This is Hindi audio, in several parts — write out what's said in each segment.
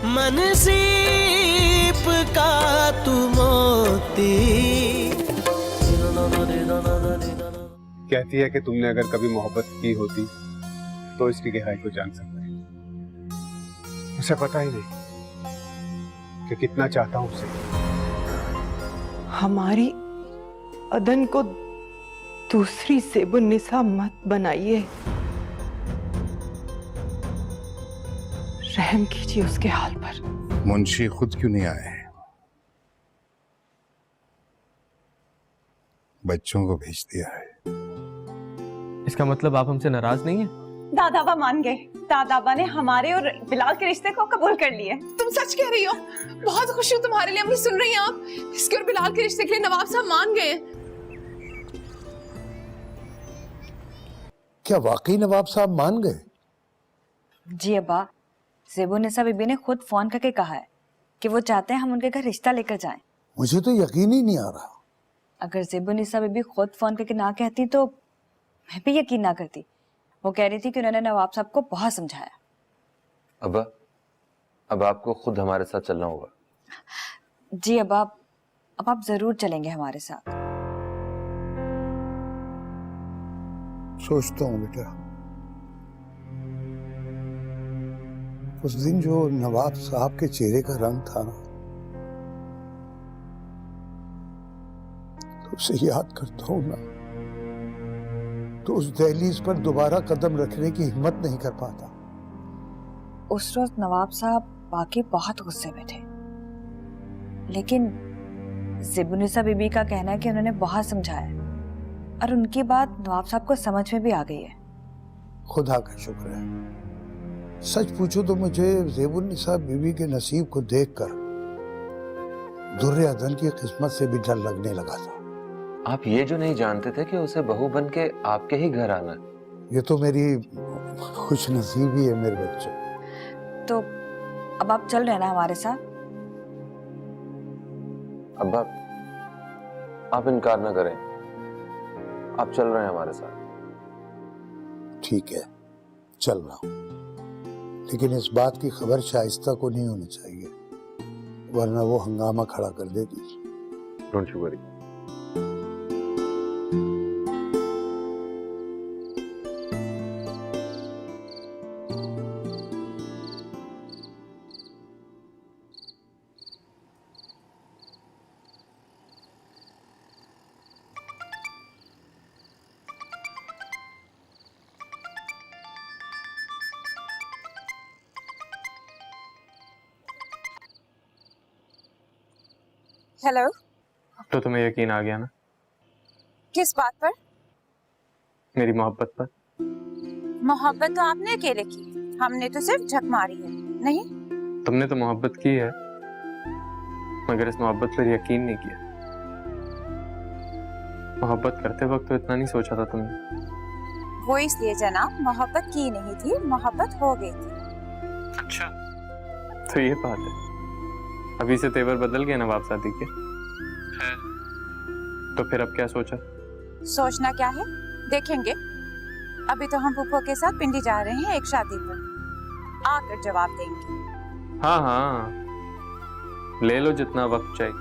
मन सीप का तू मोती। कहती है कि तुमने अगर कभी मोहब्बत की होती तो इसकी गहराई को जान सकते। उसे पता ही नहीं कि कितना चाहता हूं उसे। हमारी अदन को दूसरी ज़ेबुन्निसा मत बनाइए। रहम कीजिए उसके हाल पर। मुंशी खुद क्यों नहीं आए? बच्चों को भेज दिया है। इसका मतलब आप हमसे नाराज नहीं है? दादाबा मान गए। दादाबा ने हमारे और बिलाल के रिश्ते को कबूल कर लिया। तुम सच कह रही हो? बहुत खुशी हूँ तुम्हारे लिए। अम्मी सुन रही हैं आप? इसके और बिलाल के रिश्ते के लिए नवाब साहब मान गए। क्या वाकई नवाब साहब मान गए? जी अब्बा, ज़ेबुन्निसा बीबी ने खुद फोन करके कहा है कि वो चाहते हैं हम उनके घर रिश्ता लेकर जाएं। मुझे तो यकीन ही नहीं आ रहा। अगर ज़ेबुन्निसा बीबी खुद फोन करके ना कहती तो मैं भी यकीन ना करती। वो कह रही थी कि उन्होंने नवाब साहब को बहुत समझाया। अब्बा, अब आपको खुद हमारे साथ चलना होगा। जी अब्बा, अब आप जरूर चलेंगे हमारे साथ। सोचता हूँ बेटा, उस दिन जो नवाब साहब के चेहरे का रंग था ना, तो उसे याद करता हूँ ना, तो उस दहलीज पर दोबारा कदम रखने की हिम्मत नहीं कर पाता। उस रोज नवाब साहब वाकई बहुत गुस्से में थे, लेकिन ज़ेबुन्निसा बीबी का कहना है कि उन्होंने बहुत समझाया और उनकी बात नवाब साहब को समझ में भी आ गई है। खुदा का शुक्र है। सच पूछो तो मुझे ज़ेबुन्निसा बीबी के नसीब को देखकर दुर्रे अदन की किस्मत से भी डर लगने लगा था। आप ये जो नहीं जानते थे कि उसे बहू बन के आपके ही घर आना है। ये तो मेरी खुश नसीबी है मेरे बच्चे। तो अब आप चल रहे ना हमारे साथ? अब्बा, आप इनकार ना करें, आप चल रहे हैं हमारे साथ। ठीक है, चल रहा हूं, लेकिन इस बात की खबर शाइस्ता को नहीं होनी चाहिए, वरना वो हंगामा खड़ा कर देगी। Don't you worry. हेलो। तो तुम्हें यकीन आ गया ना किस बात पर? मेरी मोहब्बत पर। मोहब्बत तो आपने अकेले की, हमने तो सिर्फ झक मारी है। नहीं, तुमने तो मोहब्बत की है, मगर इस मोहब्बत पर यकीन नहीं किया। मोहब्बत करते वक्त तो इतना नहीं सोचा था तुमने। वो इसलिए जनाब मोहब्बत की नहीं थी, मोहब्बत हो गई थी। अच्छा, तो ये बात है। अभी से तेवर बदल गए नवाब शादी के? तो फिर अब क्या सोचा? सोचना क्या है, देखेंगे। अभी तो हम फूफो के साथ पिंडी जा रहे हैं एक शादी पर, आकर जवाब देंगे। हाँ हाँ, ले लो जितना वक्त चाहिए।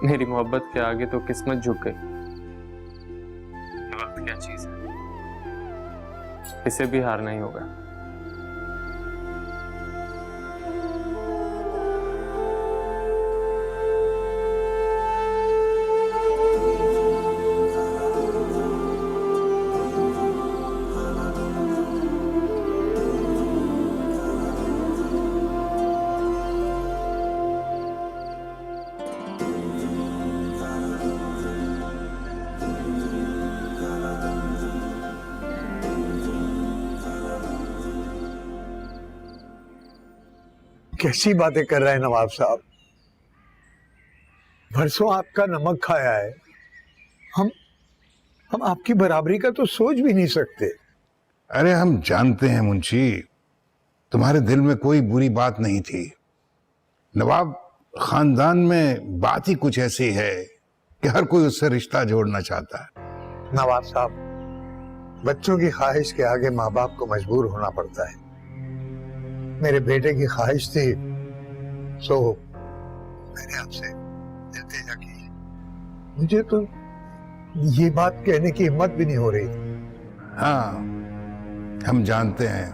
मेरी मोहब्बत के आगे तो किस्मत झुक गई। वक्त क्या चीज है, इसे भी हारना ही होगा। कैसी बातें कर रहे हैं नवाब साहब? बरसों आपका नमक खाया है, हम आपकी बराबरी का तो सोच भी नहीं सकते। अरे हम जानते हैं मुंशी, तुम्हारे दिल में कोई बुरी बात नहीं थी। नवाब खानदान में बात ही कुछ ऐसी है कि हर कोई उससे रिश्ता जोड़ना चाहता है। नवाब साहब, बच्चों की ख्वाहिश के आगे माँ बाप को मजबूर होना पड़ता है। मेरे बेटे की ख्वाहिश थी, सो मैंने आपसे इल्तिजा की। मुझे तो ये बात कहने की हिम्मत भी नहीं हो रही थी। हाँ, हम जानते हैं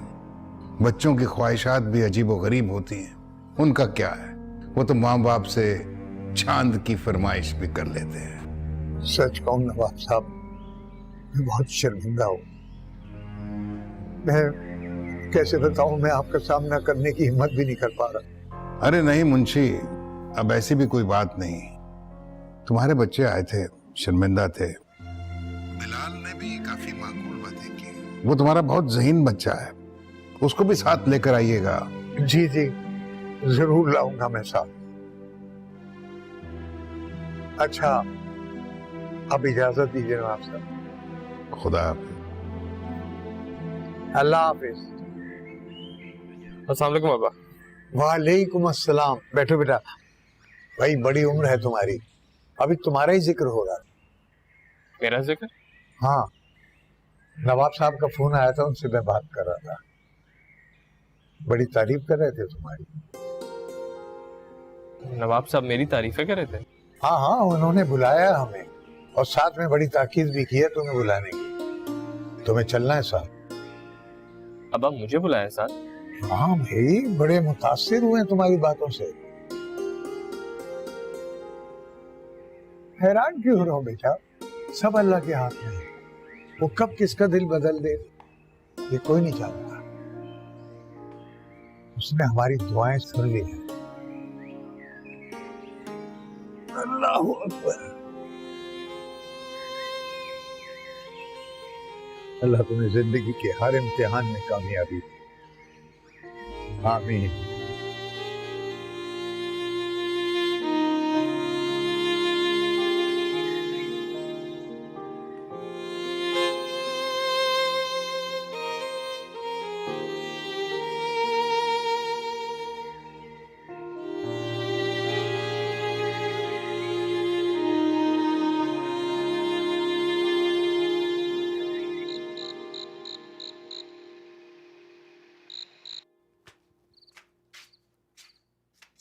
बच्चों की ख्वाहिशात भी अजीब व गरीब होती हैं। उनका क्या है, वो तो माँ बाप से चांद की फरमाइश भी कर लेते हैं। सच कहूं नवाब साहब, मैं बहुत शर्मिंदा हूं। मैं कैसे बताऊं, मैं आपका सामना करने की हिम्मत भी नहीं कर पा रहा। अरे नहीं मुंशी, अब ऐसी भी कोई बात नहीं। तुम्हारे बच्चे आए थे, शर्मिंदा थे। बिलाल ने भी काफी माकूल बातें की। वो तुम्हारा बहुत ज़हीन बच्चा है, उसको भी साथ लेकर आइएगा। जी जी, जरूर लाऊंगा मैं साथ। अच्छा, अब इजाजत दीजिए नवाब साहब। खुदा अल्लाह हाफिज। अस्सलाम वालेकुम बाबा। वालेकुम अस्सलाम। बैठो बेटा। भाई बड़ी उम्र है तुम्हारी, अभी तुम्हारा ही जिक्र हो रहा। मेरा जिक्र? हाँ, नवाब साहब का फोन आया था, उनसे मैं बात कर रहा था। बड़ी तारीफ कर रहे थे तुम्हारी। नवाब साहब मेरी तारीफें कर रहे थे? हाँ हाँ, उन्होंने बुलाया हमें और साथ में बड़ी ताकीद भी की है तुम्हें बुलाने की। तुम्हें चलना है साथ। अब आप मुझे बुलाया साथ? हाँ भाई, बड़े मुतासिर हुए हैं तुम्हारी बातों से। हैरान क्यों हो रहा हो बेटा, सब अल्लाह के हाथ में है। वो कब किसका दिल बदल दे ये कोई नहीं जानता। उसने हमारी दुआएं सुन ली हैं। अल्लाहू अकबर। अल्लाह तुम्हें जिंदगी के हर इम्तिहान में कामयाबी दे। आमीन।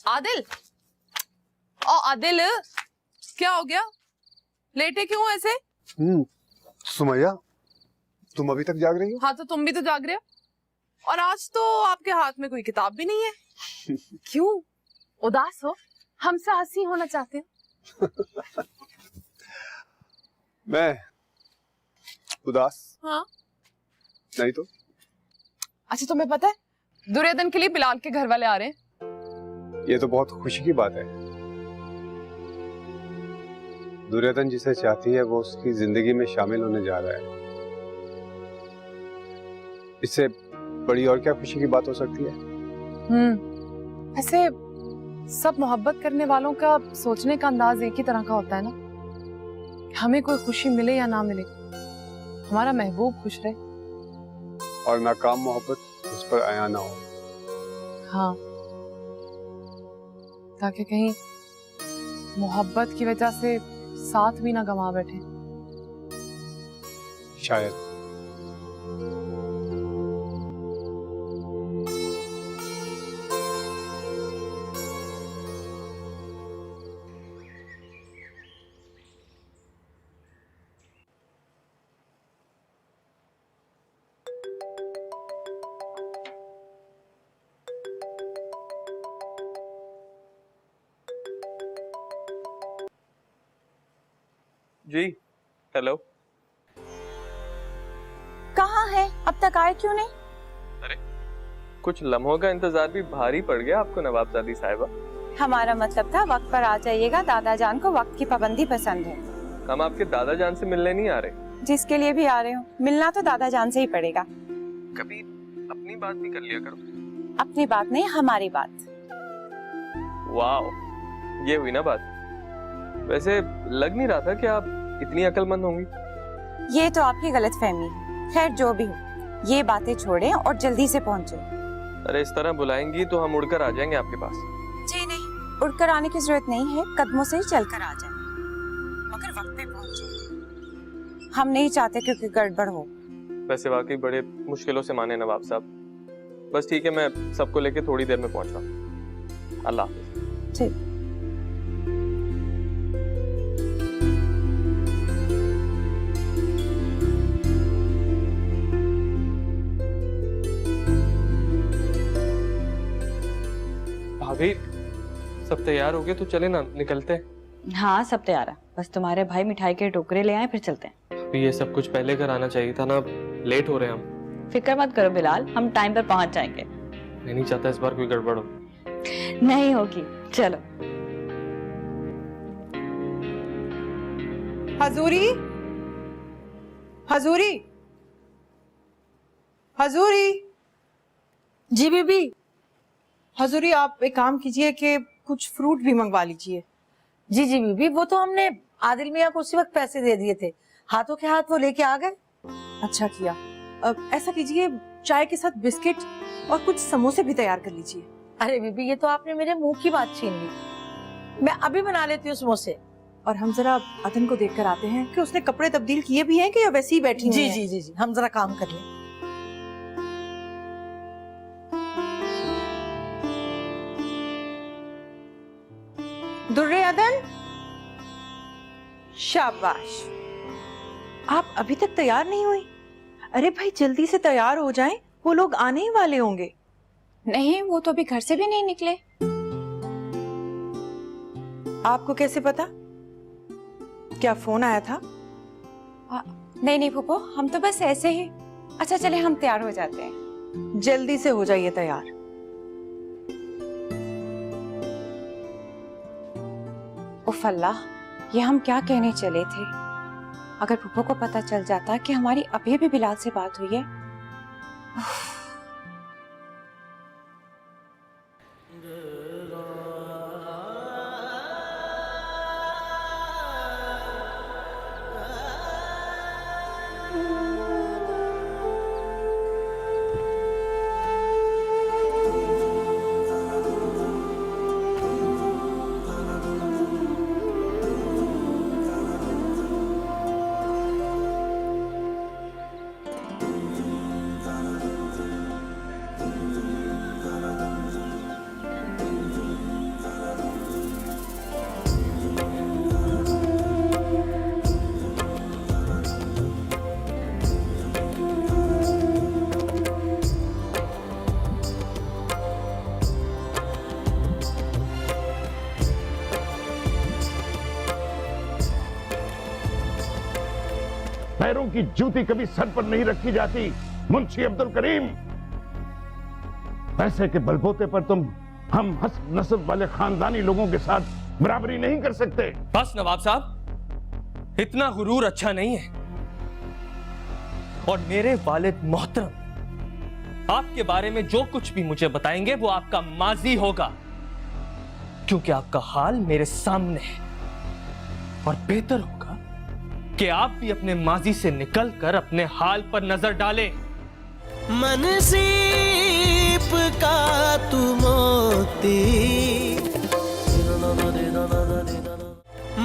आदिल, ओ आदिल, क्या हो गया? लेटे क्यों ऐसे? सुमैया, तुम अभी तक जाग रही हो? हाँ, तो तुम भी तो जाग रहे हो। और आज तो आपके हाथ में कोई किताब भी नहीं है। क्यों उदास हो? हमसे हंसी होना चाहते हो? मैं उदास? हाँ। नहीं तो। अच्छा, तुम्हें पता है दुर्योधन के लिए बिलाल के घर वाले आ रहे हैं। ये तो बहुत खुशी की बात है। दुर्योधन जिसे चाहती है वो उसकी जिंदगी में शामिल होने जा रहा है। इससे बड़ी और क्या खुशी की बात हो सकती है? ऐसे सब मोहब्बत करने वालों का सोचने का अंदाज एक ही तरह का होता है ना। हमें कोई खुशी मिले या ना मिले, हमारा महबूब खुश रहे और नाकाम मोहब्बत उस पर आया ना हो। हाँ, ताकि कहीं मोहब्बत की वजह से साथ भी ना गंवा बैठे। शायद। जी, हेलो। कहाँ है? अब तक आए क्यों नहीं? अरे कुछ लम्हों का इंतजार भी भारी पड़ गया आपको नवाबजादी साहिबा। हमारा मतलब था वक्त पर आ जाइएगा। दादा जान को वक्त की पाबंदी पसंद है। हम आपके दादा जान से मिलने नहीं आ रहे। जिसके लिए भी आ रहे हो, मिलना तो दादा जान से ही पड़ेगा। कभी अपनी बात भी कर लिया करो। अपनी बात नहीं, हमारी बात। वाओ, ये हुई ना बात। वैसे लग नहीं रहा था कि आप इतनी अक्लमंद होंगी। ये तो आपकी गलतफहमी। खैर जो भी हो, ये बातें छोड़ें और जल्दी से पहुंचो। अरे इस तरह बुलाएंगी तो हम उड़कर आ जाएंगे आपके पास। जी नहीं, उड़कर आने की जरूरत नहीं है, कदमों से ही चलकर आ जाए, मगर वक्त पे पहुंचो। हम नहीं चाहते क्योंकि गड़बड़ हो। वैसे वाकई बड़े मुश्किलों से माने नवाब साहब, बस ठीक है, मैं सबको लेके थोड़ी देर में पहुंच रहा हूँ। अल्लाह हाफिज। ठीक। भाभी सब तैयार हो गए तो चले ना, निकलते हैं। हाँ सब तैयार है, बस तुम्हारे भाई मिठाई के टोकरे ले आए फिर चलते हैं। अभी ये सब कुछ पहले कराना चाहिए था ना, लेट हो रहे हैं हम। फिक्र मत करो बिलाल, हम टाइम पर पहुंच जाएंगे। मैं नहीं चाहता इस बार कोई गड़बड़ हो। नहीं होगी, चलो। हजूरी, हजूरी, हजूरी। जी बीबी। हजूरी आप एक काम कीजिए कि कुछ फ्रूट भी मंगवा लीजिए। जी जी बीबी, वो तो हमने आदिल मियाँ को उसी वक्त पैसे दे दिए थे, हाथों के हाथ वो लेके आ गए। अच्छा किया। अब ऐसा कीजिए चाय के साथ बिस्किट और कुछ समोसे भी तैयार कर लीजिए। अरे बीबी ये तो आपने मेरे मुंह की बात छीन ली, मैं अभी बना लेती हूँ समोसे। और हम जरा अदन को देख कर आते हैं कि उसने कपड़े तब्दील किए भी हैं कि या वैसे ही बैठी हुई जी हैं? जी जी जी, हम जरा काम कर लें। दुर्रे अदन, शाबाश। आप अभी तक तैयार नहीं हुई? अरे भाई जल्दी से तैयार हो जाएं, वो लोग आने ही वाले होंगे। नहीं, वो तो अभी घर से भी नहीं निकले। आपको कैसे पता? क्या फोन आया था? नहीं नहीं फूफो, हम तो बस ऐसे ही। अच्छा चले हम तैयार हो जाते हैं। जल्दी से हो जाइए तैयार। उफ अल्लाह, ये हम क्या कहने चले थे। अगर फूफो को पता चल जाता कि हमारी अभी भी बिलाल से बात हुई है। पैरों की जूती कभी सर पर नहीं रखी जाती मुंशी अब्दुल करीम। पैसे के बलबूते पर तुम हम हस्ब नस्ब वाले खानदानी लोगों के साथ बराबरी नहीं कर सकते। बस नवाब साहब, इतना गुरूर अच्छा नहीं है। और मेरे वालिद मोहतरम आपके बारे में जो कुछ भी मुझे बताएंगे वो आपका माजी होगा, क्योंकि आपका हाल मेरे सामने है। और बेहतर होगा कि आप भी अपने माजी से निकलकर अपने हाल पर नजर डालें। मनसीब का तू मोती,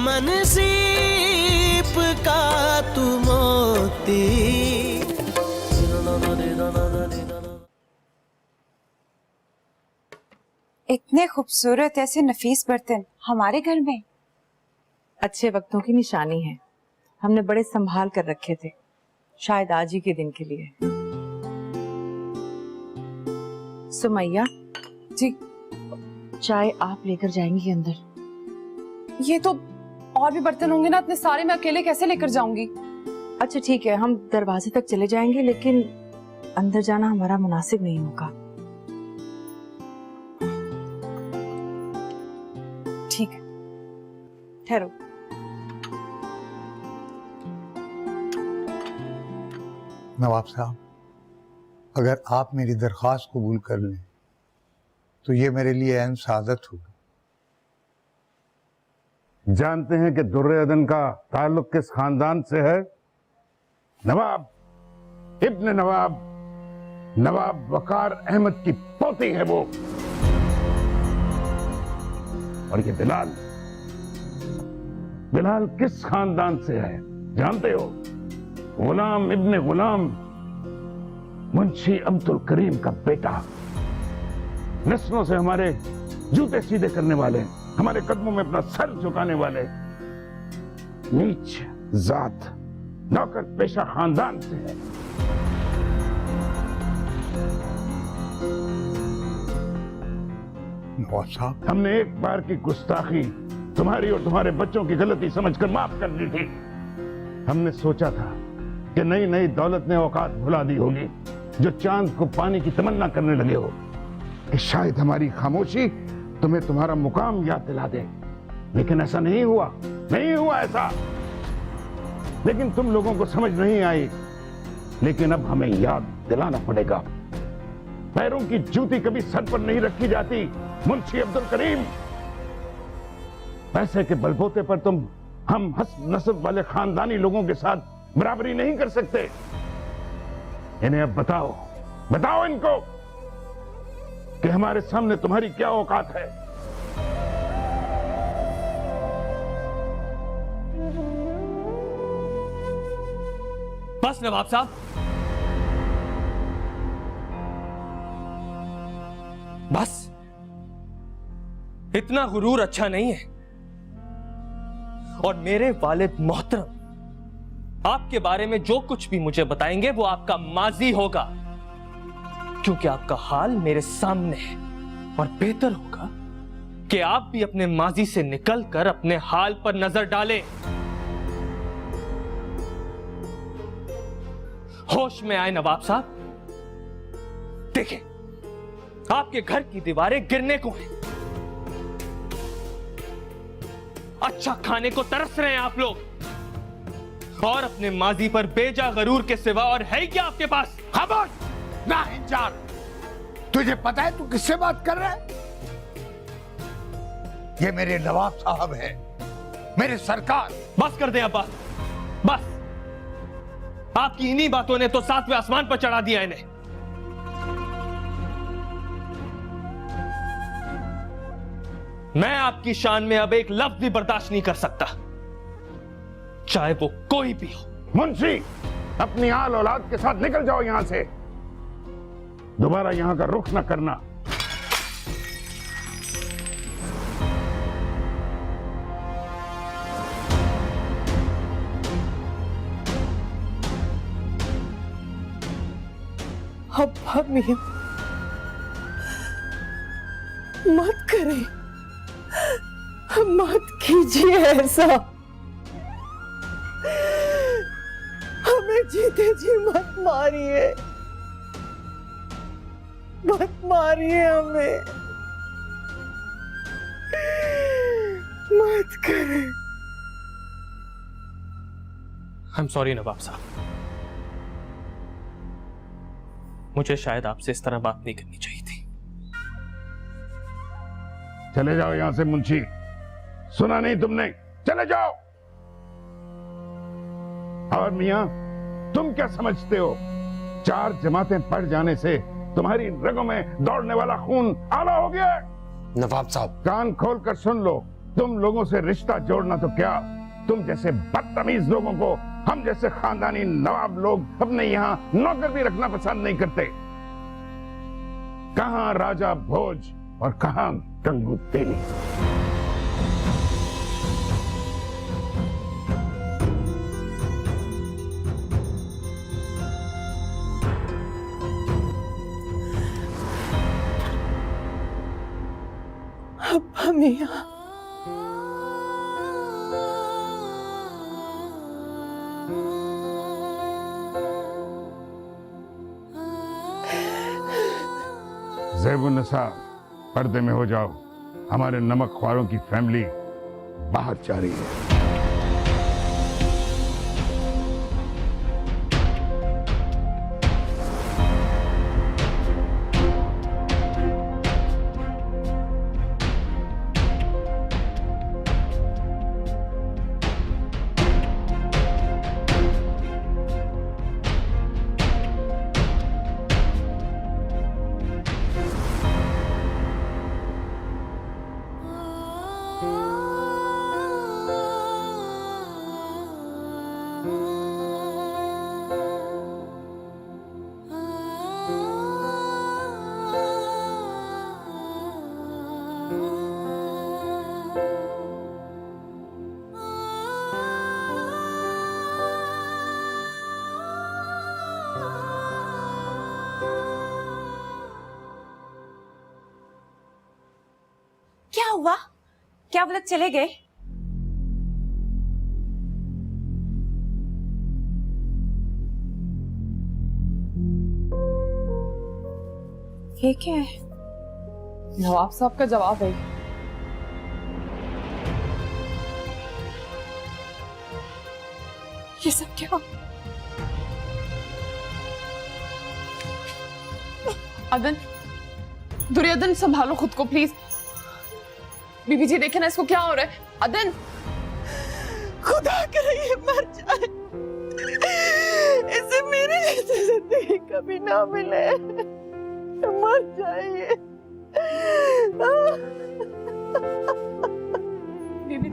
मनसीब का तू मोती। इतने खूबसूरत ऐसे नफीस बर्तन हमारे घर में। अच्छे वक्तों की निशानी है, हमने बड़े संभाल कर रखे थे, शायद आज ही के दिन के लिए। सुमैया जी। चाय आप लेकर जाएंगी अंदर? ये तो और भी बर्तन होंगे ना, इतने सारे मैं अकेले कैसे लेकर जाऊंगी? अच्छा ठीक है, हम दरवाजे तक चले जाएंगे, लेकिन अंदर जाना हमारा मुनासिब नहीं होगा। ठीक है, ठहरो। नवाब साहब, अगर आप मेरी दरख्वास्त कबूल कर लें तो ये मेरे लिए अहम सादत होगी। जानते हैं कि दुर्रे अदन का ताल्लुक किस खानदान से है? नवाब इब्न नवाब, नवाब वकार अहमद की पोती है वो। और ये बिलाल, बिलाल किस खानदान से है जानते हो? गुलाम इब्न गुलाम, मुंशी अब्दुल करीम का बेटा। नस्लों से हमारे जूते सीधे करने वाले, हमारे कदमों में अपना सर झुकाने वाले नीच जात नौकर पेशा खानदान से है। नवाब साहब, हमने एक बार की गुस्ताखी तुम्हारी और तुम्हारे बच्चों की गलती समझकर माफ कर दी थी। हमने सोचा था कि नई नई दौलत ने औकात भुला दी होगी, जो चांद को पानी की तमन्ना करने लगे हो, कि शायद हमारी खामोशी तुम्हें तुम्हारा मुकाम याद दिला दे। लेकिन ऐसा नहीं हुआ, नहीं हुआ ऐसा। लेकिन तुम लोगों को समझ नहीं आई। लेकिन अब हमें याद दिलाना पड़ेगा, पैरों की जूती कभी सर पर नहीं रखी जाती। मुंशी अब्दुल करीम, पैसे के बलबूते पर तुम हम हस्ब नस्ब वाले खानदानी लोगों के साथ बराबरी नहीं कर सकते। इन्हें अब बताओ, बताओ इनको कि हमारे सामने तुम्हारी क्या औकात है। बस नवाब साहब, बस। इतना गुरूर अच्छा नहीं है। और मेरे वालिद मोहतरम आपके बारे में जो कुछ भी मुझे बताएंगे वो आपका माजी होगा, क्योंकि आपका हाल मेरे सामने है। और बेहतर होगा कि आप भी अपने माजी से निकलकर अपने हाल पर नजर डालें। होश में आए नवाब साहब। देखें, आपके घर की दीवारें गिरने को हैं। अच्छा खाने को तरस रहे हैं आप लोग, और अपने माजी पर बेजा गरूर के सिवा और है क्या आपके पास? खामोश ना इंसान, तुझे पता है तू किससे बात कर रहा है? ये मेरे नवाब साहब हैं, मेरे सरकार। बस कर दे अब्बास, बस। आपकी इन्हीं बातों ने तो 7वें आसमान पर चढ़ा दिया इन्हें। मैं आपकी शान में अब एक लफ्ज भी बर्दाश्त नहीं कर सकता, चाहे वो कोई भी हो। मुंशी, अपनी आल औलाद के साथ निकल जाओ यहां से। दोबारा यहां का रुख न करना। अब्बा मियां, मत करें, मत कीजिए ऐसा। हमें जीते जी मत मारिए, मत मारिए हमें, मत करें। आई एम सॉरी नवाब साहब, मुझे शायद आपसे इस तरह बात नहीं करनी चाहिए थी। चले जाओ यहां से मुंशी, सुना नहीं तुमने? चले जाओ। और मियां, तुम क्या समझते हो 4 जमातें पढ़ जाने से तुम्हारी रगों में दौड़ने वाला खून आला हो गया? नवाब साहब, कान खोल कर सुन लो, तुम लोगों से रिश्ता जोड़ना तो क्या, तुम जैसे बदतमीज लोगों को हम जैसे खानदानी नवाब लोग अपने यहां नौकर भी रखना पसंद नहीं करते। कहां राजा भोज और कहां गंगू तेली। अब्बा मियां, ज़ैबुन्निसा, पर्दे में हो जाओ, हमारे नमक ख्वारों की फैमिली बाहर जा रही है। क्या हुआ? क्या वो लोग चले गए? ये क्या है? नवाब साहब का जवाब है। ये सब क्या? अदन, दुर्योधन संभालो खुद को प्लीज। बीबी जी देखे ना इसको क्या हो रहा है। अदन, खुदा करे ये मर जाए, इसे मेरे जैसे जिंदगी कभी ना मिले, मर जाए ये। बीबी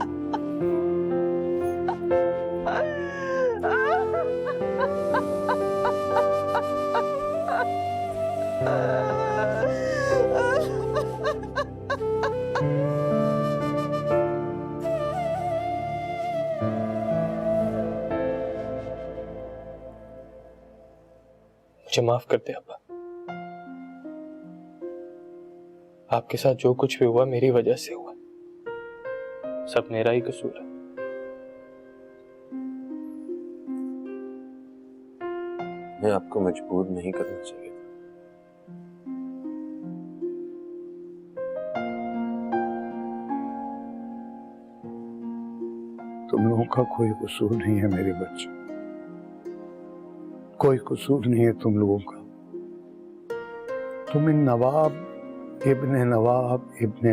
मुझे माफ कर दे अब्बा। आपके साथ जो कुछ भी हुआ मेरी वजह से हुआ, सब मेरा ही कसूर है। मैं आपको मजबूर नहीं करना चाहिए था। तुम लोगों का कोई कसूर नहीं है मेरे बच्चे, कोई कसूर नहीं है तुम लोगों का। तुम इन नवाब इब्ने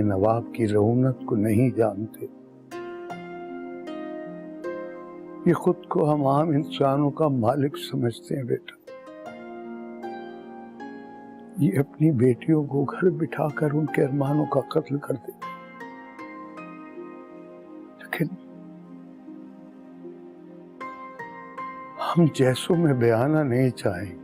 नवाब की रऊनत को नहीं जानते। ये खुद को हम आम इंसानों का मालिक समझते हैं बेटा। ये अपनी बेटियों को घर बिठाकर उनके अरमानों का कत्ल कर देते, लेकिन हम जैसों में बयाना नहीं चाहेंगे।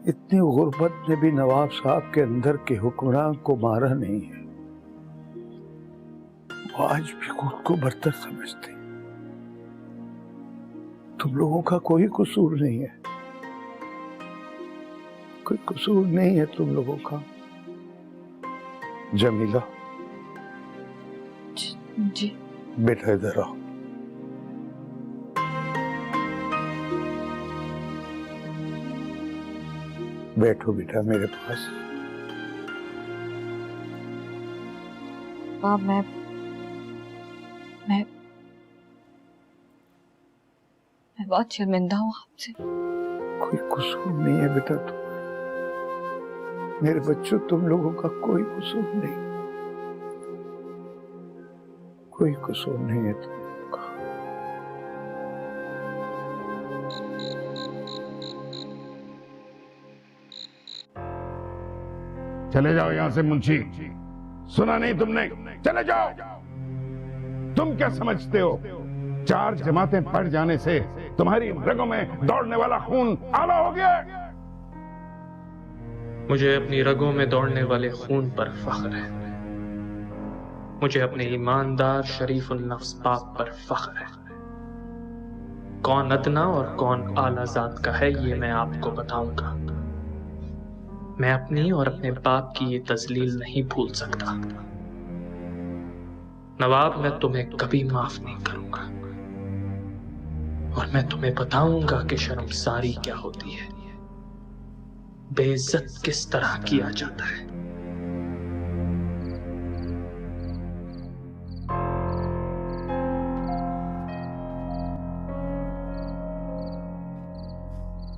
इतनी गुर्बत ने भी नवाब साहब के अंदर के हुक्मरान को मारा नहीं है। वो आज भी खुद को बरतर समझते हैं। तुम लोगों का कोई कसूर नहीं है, कोई कसूर नहीं है तुम लोगों का। जमीला जी बेटा इधर आओ। बैठो बेटा मेरे पास। पापा, मैं बहुत शर्मिंदा हूँ आपसे। कोई कसूर नहीं है बेटा मेरे बच्चों, तुम लोगों का कोई कसूर नहीं, कोई कसूर नहीं है तुम लोगों का। चले जाओ यहां से मुंशी। सुना नहीं तुमने? चले जाओ। तुम क्या समझते हो, 4 जमातें पढ़ जाने से तुम्हारी रगों में दौड़ने वाला खून आला हो गया? मुझे अपनी रगों में दौड़ने वाले खून पर फख्र है। मुझे अपने ईमानदार शरीफुल नफ्स बाप पर फख्र है। कौन अदना और कौन आला जात का है ये मैं आपको बताऊंगा। मैं अपनी और अपने बाप की ये तजलील नहीं भूल सकता। नवाब, मैं तुम्हें कभी माफ नहीं करूंगा और मैं तुम्हें बताऊंगा कि शर्मसारी क्या होती है, बेइज्जत किस तरह किया जाता है।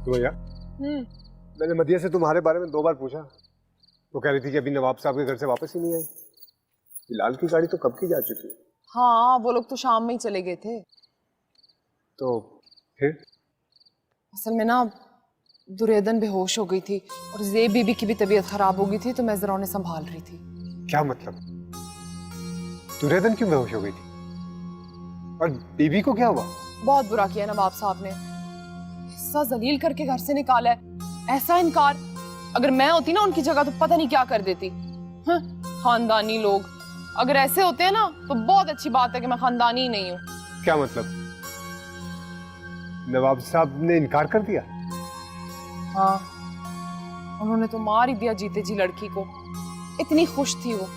भैया, मैंने मदिया से तुम्हारे बारे में 2 बार पूछा। वो कह रही थी कि अभी नवाब साहब के घर से वापस ही नहीं आई। बिलाल की गाड़ी तो कब की जा चुकी है। हाँ, वो लोग तो शाम में ही चले गए थे। तो फिर असल में ना दुर्योधन बेहोश हो गई थी और ज़ेब बीबी की भी तबीयत खराब हो गई थी, तो मैं जरा उन्हें संभाल रही थी। क्या मतलब? दुर्योधन क्यों बेहोश हो गई थी और बीबी को क्या हुआ? बहुत बुरा किया नवाब साहब ने, हिस्सा जलील करके घर से निकाला है। ऐसा इनकार, अगर मैं होती ना उनकी जगह तो पता नहीं क्या कर देती। हाँ, खानदानी लोग। अगर ऐसे होते हैं ना तो बहुत अच्छी बात है कि मैं खानदानी ही नहीं हूँ। क्या मतलब? नवाब साहब ने इनकार कर दिया? हाँ, उन्होंने तो मार ही दिया जीते जी लड़की को। इतनी खुश थी वो,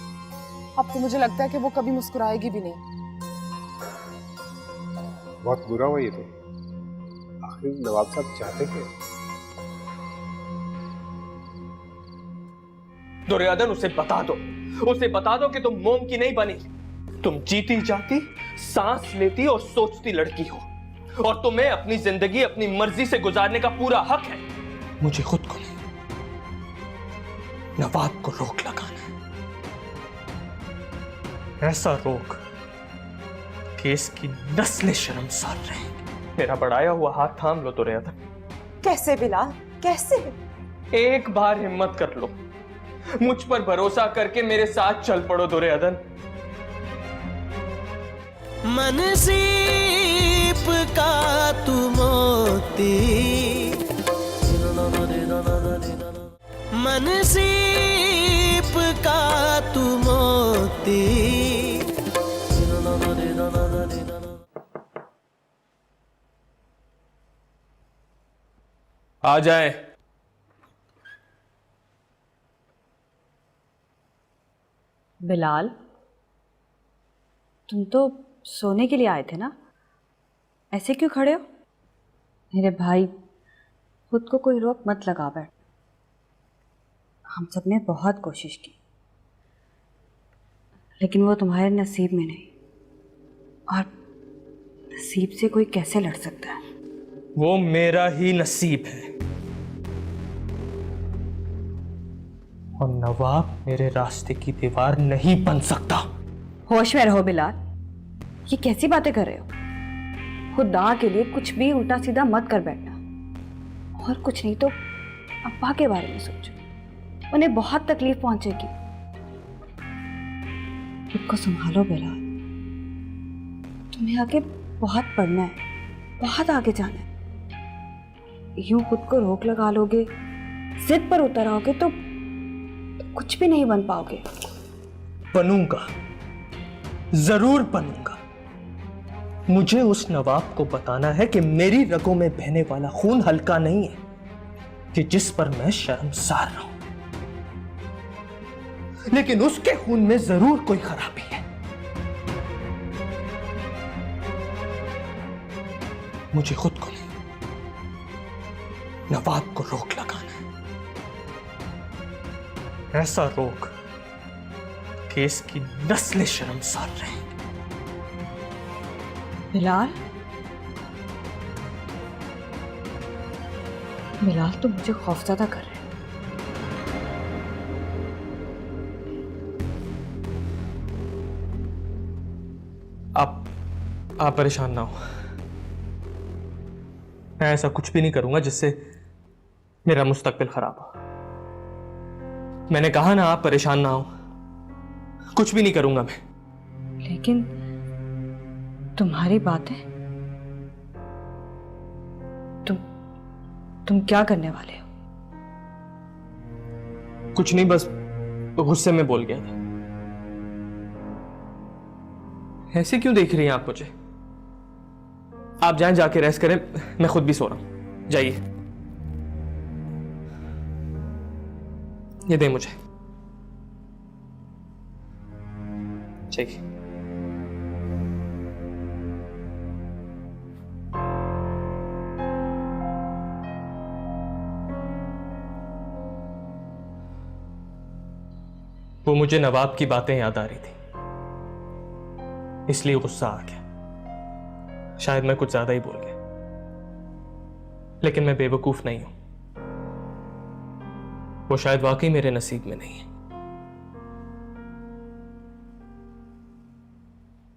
अब तो मुझे लगता है कि वो कभी मुस्कुराएगी भी नहीं। बहुत बुरा हुआ ये तो। आखिर नवाब साहब चाहते क्या? दुर्योधन, उसे बता दो, उसे बता दो कि तुम मोम की नहीं बनी। तुम जीती जाती, सांस लेती और सोचती लड़की हो, और तुम्हें अपनी जिंदगी अपनी मर्जी से गुजारने का पूरा हक है। मुझे खुद को नहीं, नवाब को रोक लगाना है। ऐसा रोक कि इसकी नस्लें शर्मसार रहेंगी। मेरा बढ़ाया हुआ हाथ थाम लो दुर्योधन। कैसे बिलाल, कैसे? एक बार हिम्मत कर लो, मुझ पर भरोसा करके मेरे साथ चल पड़ो दुर्योधन। मन सीप का तू मोती, मन सीप का तू मोती। आ जाए। बिलाल, तुम तो सोने के लिए आए थे ना? ऐसे क्यों खड़े हो? मेरे भाई, खुद को कोई रोक मत लगा बैठ। हम सब ने बहुत कोशिश की, लेकिन वो तुम्हारे नसीब में नहीं। और नसीब से कोई कैसे लड़ सकता है? वो मेरा ही नसीब है, और नवाब मेरे रास्ते की दीवार नहीं बन सकता। होश में रहो बिलाल, ये कैसी बातें कर रहे हो? खुदा के लिए कुछ भी उल्टा सीधा मत कर बैठना। और कुछ नहीं तो अब्बा के बारे में सोचो, उन्हें बहुत तकलीफ पहुंचेगी। खुद को संभालो बिलाल, तुम्हें आगे बहुत पढ़ना है, बहुत आगे जाना है। यूं खुद को रोक लगा लोगे, जिद पर उतर आओगे तो कुछ भी नहीं बन पाओगे। बनूंगा, जरूर बनूंगा। मुझे उस नवाब को बताना है कि मेरी रगों में बहने वाला खून हल्का नहीं है, कि जिस पर मैं शर्मसार रहूं। लेकिन उसके खून में जरूर कोई खराबी है। मुझे खुद को नहीं, नवाब को रोक लगाना है। ऐसा रोक कि इसकी नस्लें शर्मसार रहेंगी। बिलाल, बिलाल तो मुझे खौफजदा कर रहे हैं। आप परेशान ना हो। मैं ऐसा कुछ भी नहीं करूंगा जिससे मेरा मुस्तकबिल खराब हो। मैंने कहा ना, आप परेशान ना हो। कुछ भी नहीं करूंगा मैं। लेकिन तुम्हारी बातें, तुम क्या करने वाले हो? कुछ नहीं, बस गुस्से में बोल गया था। ऐसे क्यों देख रही हैं आप मुझे? आप जाएं, जाके रेस्ट करें, मैं खुद भी सो रहा हूं। जाइए, ये दें मुझे। चाहिए। वो मुझे नवाब की बातें याद आ रही थी, इसलिए गुस्सा आ गया। शायद मैं कुछ ज्यादा ही बोल गया, लेकिन मैं बेवकूफ नहीं हूं। वो शायद वाकई मेरे नसीब में नहीं है।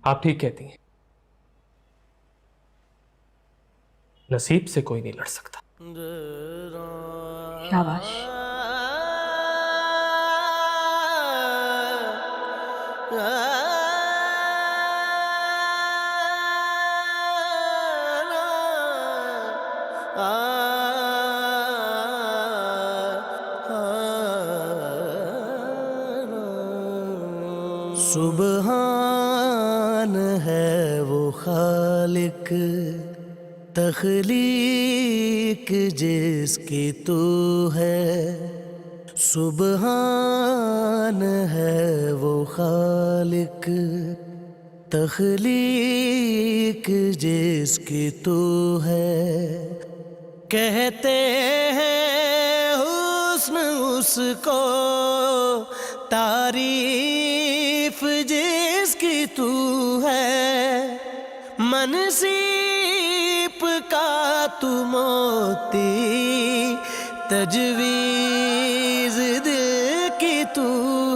आप ठीक कहती हैं, नसीब से कोई नहीं लड़ सकता। शाबाश। सुबहान है वो खालिक तख्लीक जिसकी तू है, सुबहान है वो खालिक तख्लीक जिसकी तू है। कहते हैं हुस्न उसको तारीफ जिसकी तू है, मनसीब का तू मोती तजवीज दिल की तू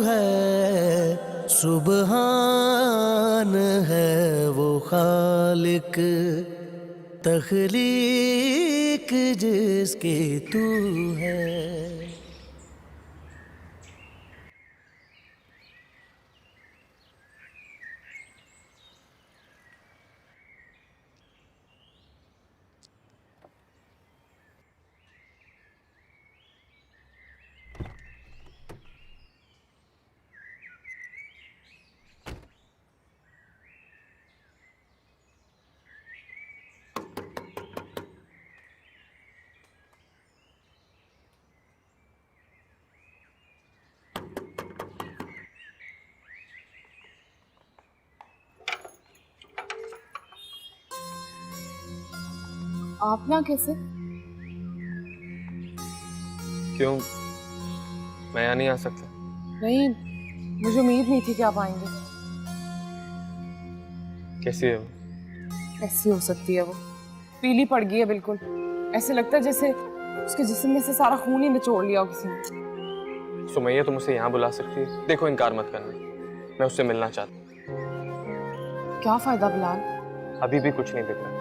है, सुबहान है वो खालिक तख्लीक जिसकी तू है। आप यहाँ कैसे? क्यों, मैं यहाँ नहीं आ सकता? नहीं, मुझे उम्मीद नहीं थी कि आप आएंगे। कैसी है वो? ऐसी हो सकती है वो, पीली पड़ गई है बिल्कुल, ऐसे लगता है जैसे उसके जिस्म में से सारा खून ही निचोड़ लिया हो किसी ने। सुमैया, तुम उसे यहाँ बुला सकती है? देखो, इनकार मत करना, मैं उससे मिलना चाहता हूँ। क्या फायदा बिलाल? अभी भी कुछ नहीं दिख रहा,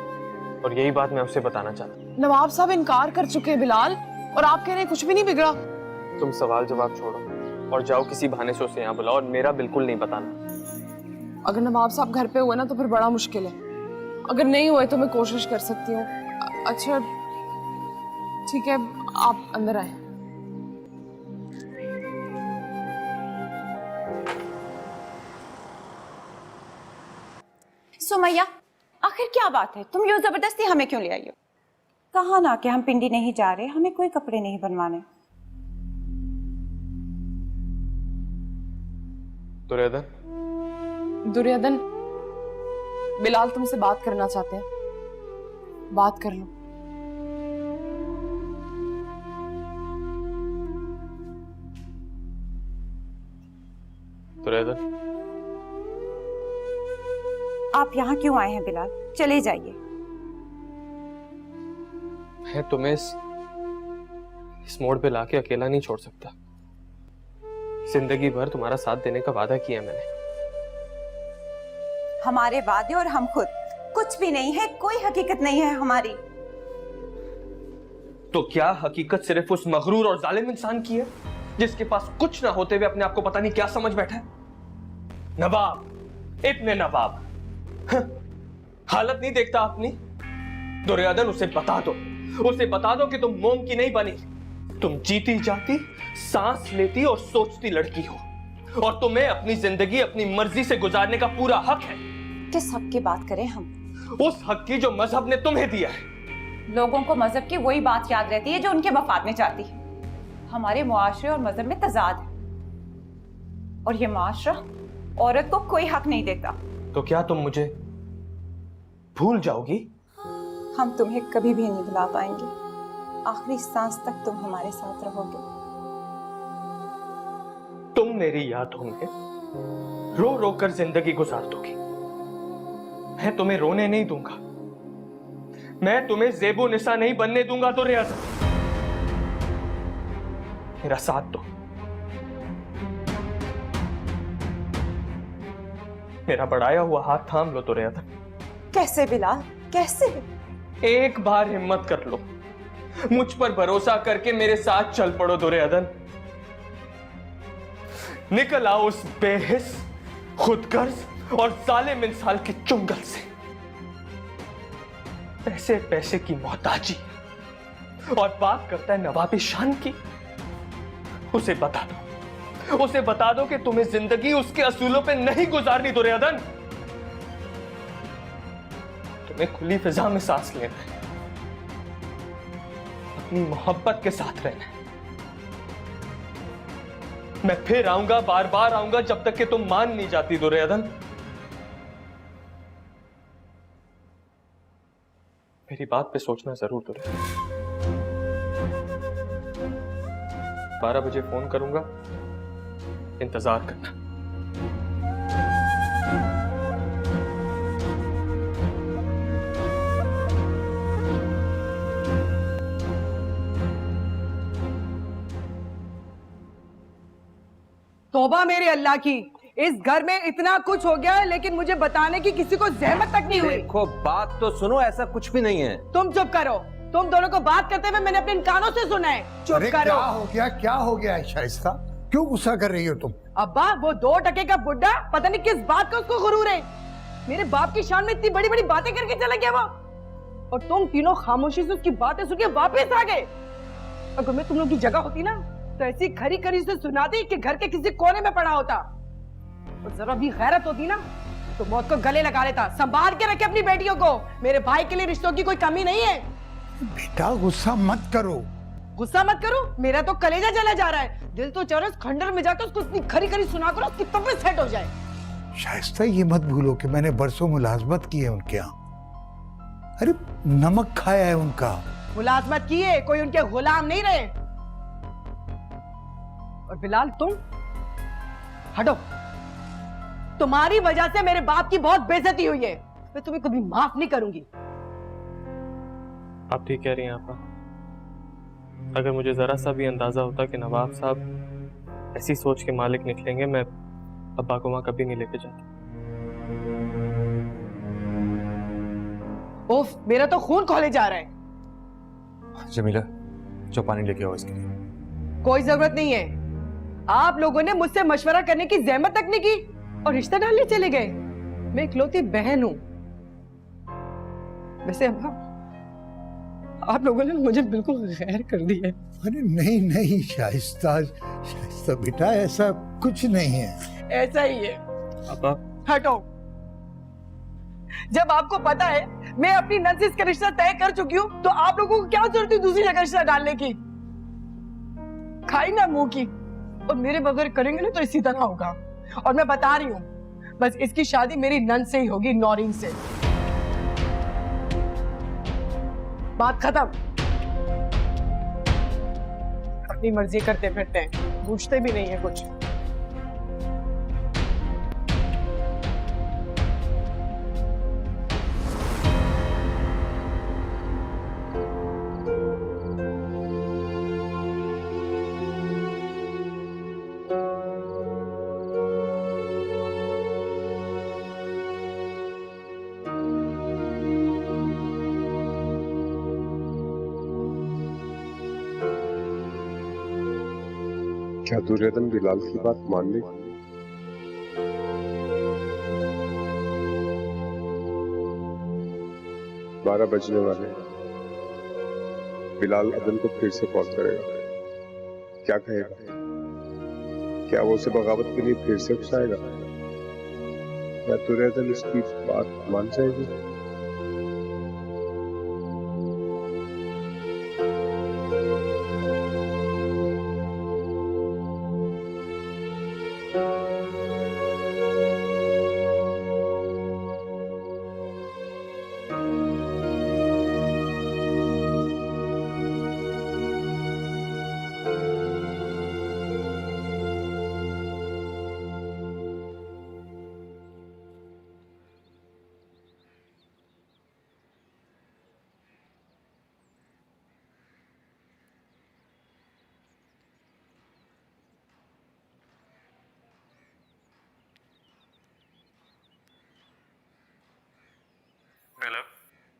और यही बात मैं उससे बताना चाहता हूँ। नवाब साहब इनकार कर चुके हैं बिलाल, और आप कह रहे हैं कुछ भी नहीं बिगड़ा। तुम सवाल जवाब छोड़ो और जाओ किसी बहाने से उसे यहाँ बुलाओ, और मेरा बिल्कुल नहीं बताना। अगर नवाब साहब घर पे हुए ना तो फिर बड़ा मुश्किल है, अगर नहीं हुए तो मैं कोशिश कर सकती हूँ। अच्छा ठीक है, आप अंदर आए। सुमैया, आखिर क्या बात है? तुम यूं जबरदस्ती हमें क्यों ले आई हो? कहा ना कि हम पिंडी नहीं जा रहे, हमें कोई कपड़े नहीं बनवाने। दुर्योधन, बिलाल तुमसे बात करना चाहते हैं, बात कर लो। दुर्योधन, आप यहाँ क्यों आए हैं बिलाल? चले जाइए। मैं तुम्हें इस मोड़ पे लाके अकेला नहीं छोड़ सकता। जिंदगी भर तुम्हारा साथ देने का वादा किया मैंने। हमारे वादे और हम खुद कुछ भी नहीं है, कोई हकीकत नहीं है हमारी। तो क्या हकीकत सिर्फ उस मगरूर और जालिम इंसान की है जिसके पास कुछ ना होते हुए अपने आप को पता नहीं क्या समझ बैठा है? नवाब, इब्ने नवाब, हालत नहीं देखता अपनी? दुर्योधन, उसे बता दो, उसे बता दो कि तुम मोम की नहीं बनी, तुम जीती जाती, सांस लेती और सोचती लड़की हो, और तुम्हें अपनी जिंदगी अपनी मर्जी से गुजारने का पूरा हक है। किस हक की बात करें हम? उस हक की जो मजहब ने तुम्हें दिया है। लोगों को मजहब की वही बात याद रहती है जो उनके मफाद में चाहती है। हमारे मुआशरे और मजहब में तजाद है, और ये मुआशरा औरत को कोई हक नहीं देता। तो क्या तुम मुझे भूल जाओगी? हम तुम्हें कभी भी नहीं भुला पाएंगे, आखिरी सांस तक तुम हमारे साथ रहोगे। तुम मेरी यादों में रो रो कर जिंदगी गुजार दोगी, मैं तुम्हें रोने नहीं दूंगा, मैं तुम्हें ज़ेबो निसा नहीं बनने दूंगा। तो रियाज़त, मेरा साथ दो, मेरा बढ़ाया हुआ हाथ थाम लो। तो रियाज़त, कैसे बिलाल, कैसे? एक बार हिम्मत कर लो, मुझ पर भरोसा करके मेरे साथ चल पड़ो। दुर्योधन, निकल आओ उस बेहिस, खुदगर्ज और जालिम इंसान के चुंगल से। पैसे पैसे की मोहताजी और बात करता है नवाबी शान की। उसे बता दो, उसे बता दो कि तुम्हें जिंदगी उसके असूलों पे नहीं गुजारनी दुर्योधन। तुम्हें खुली फिजा में सांस लेना है, अपनी मोहब्बत के साथ रहना है। मैं फिर आऊंगा, बार बार आऊंगा, जब तक कि तुम मान नहीं जाती दुर्योधन। मेरी बात पे सोचना जरूर दुर्योधन। 12 बजे फोन करूंगा, इंतजार करना। तौबा मेरे अल्लाह की, इस घर में इतना कुछ हो गया है लेकिन मुझे बताने की किसी को जहमत तक नहीं हुई। देखो बात तो सुनो, ऐसा कुछ भी नहीं है। तुम चुप करो। तुम दोनों को बात करते हुए मैंने अपने इन कानों से सुना है। चुप अरे करो। क्या हो गया है शाइस्ता? क्यों गुस्सा कर रही हो तुम? अब्बा, वो 2 टके का बुड्ढा पता नहीं किस बात का उसको गुरूर है। मेरे बाप की शान में इतनी बड़ी बड़ी बातें करके चला गया वो, और तुम तीनों खामोशी से उसकी बातें सुन के वापस आ गए। अगर मैं तुम लोग की जगह होती ना तो ऐसी खरी खरी से सुनाती कि घर के किसी कोने में पड़ा होता। और जरा भी गैरत होती ना तो मौत को गले लगा लेता। संभाल के रखे अपनी बेटियों को। मेरे भाई के लिए रिश्तों की कोई कमी नहीं है। बेटा गुस्सा मत करो। गुस्सा मत करो, मेरा तो कलेजा जला जा रहा है। दिल तो चाह रहा है खंडर में जाकर उसको इतनी खरी खरी सुना कर उसकी तबीयत सेट हो जाए। शाइस्ता ये मत भूलो कि मैंने बरसों मुलाजमत की है उनके यहाँ। अरे नमक खाया है उनका। मुलाजमत की है, कोई उनके गुलाम नहीं रहे। और बिलाल तुम हटो। तुम्हारी वजह से मेरे बाप की बहुत बेइज्जती हुई है। मैं तुम्हें कभी माफ नहीं करूंगी। आप ठीक कह रही हैं आपा। अगर मुझे जरा सा भी अंदाजा होता कि नवाब साहब ऐसी सोच के मालिक निकलेंगे, मैं अब्बा को वहां कभी नहीं लेके जाता। उफ, मेरा तो खून खौले जा रहा है। जमीला, जो पानी लेके आओ इसके लिए। कोई जरूरत नहीं है। आप लोगों ने मुझसे मशवरा करने की जहमत तक नहीं की और रिश्ता डालने चले गए। मैं इकलौती बहन हूं। वैसे अब्बा, आप लोगों ने मुझे बिल्कुल गैर कर दिया है। अरे नहीं शाइस्ता बेटा, ऐसा कुछ नहीं है। ऐसा ही है। अब्बा हटो। जब आपको पता है मैं अपनी नंसिस का रिश्ता तय कर चुकी हूँ तो आप लोगों को क्या जरूरत है दूसरी जगह रिश्ता डालने की? खाई ना मुंह की। और मेरे बगैर करेंगे ना तो इसी तरह होगा। और मैं बता रही हूँ, बस इसकी शादी मेरी नंद से ही होगी, नौरीन से। बात खत्म। अपनी मर्जी करते फिरते हैं, पूछते भी नहीं है कुछ। क्या दुर्योधन बिलाल की बात मान ली? बारह बजने वाले। बिलाल अदल को फिर से कॉल करेगा। क्या कहेगा? क्या वो उसे बगावत के लिए फिर से उकसाएगा? क्या दुर्योधन उसकी बात मान जाएगी?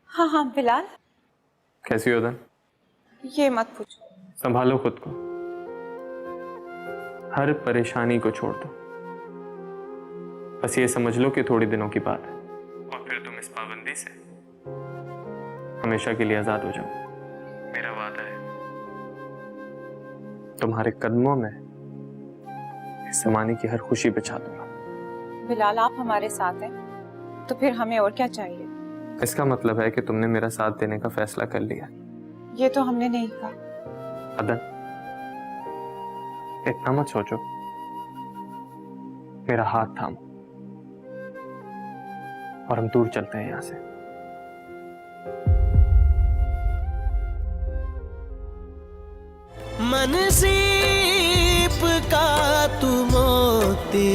हाँ हाँ बिलाल, कैसी हो धन? ये मत पूछो। संभालो खुद को, हर परेशानी को छोड़ दो। बस ये समझ लो कि थोड़ी दिनों की बात है और फिर तुम इस पाबंदी से हमेशा के लिए आजाद हो जाओ। मेरा वादा है, तुम्हारे कदमों में इस जमाने की हर खुशी बचा दूंगा। बिलाल, आप हमारे साथ हैं तो फिर हमें और क्या चाहिए? इसका मतलब है कि तुमने मेरा साथ देने का फैसला कर लिया? ये तो हमने नहीं कहा। अदन, इतना मत सोचो, मेरा हाथ थामो और हम दूर चलते हैं यहां से। मनसीब का तू मोती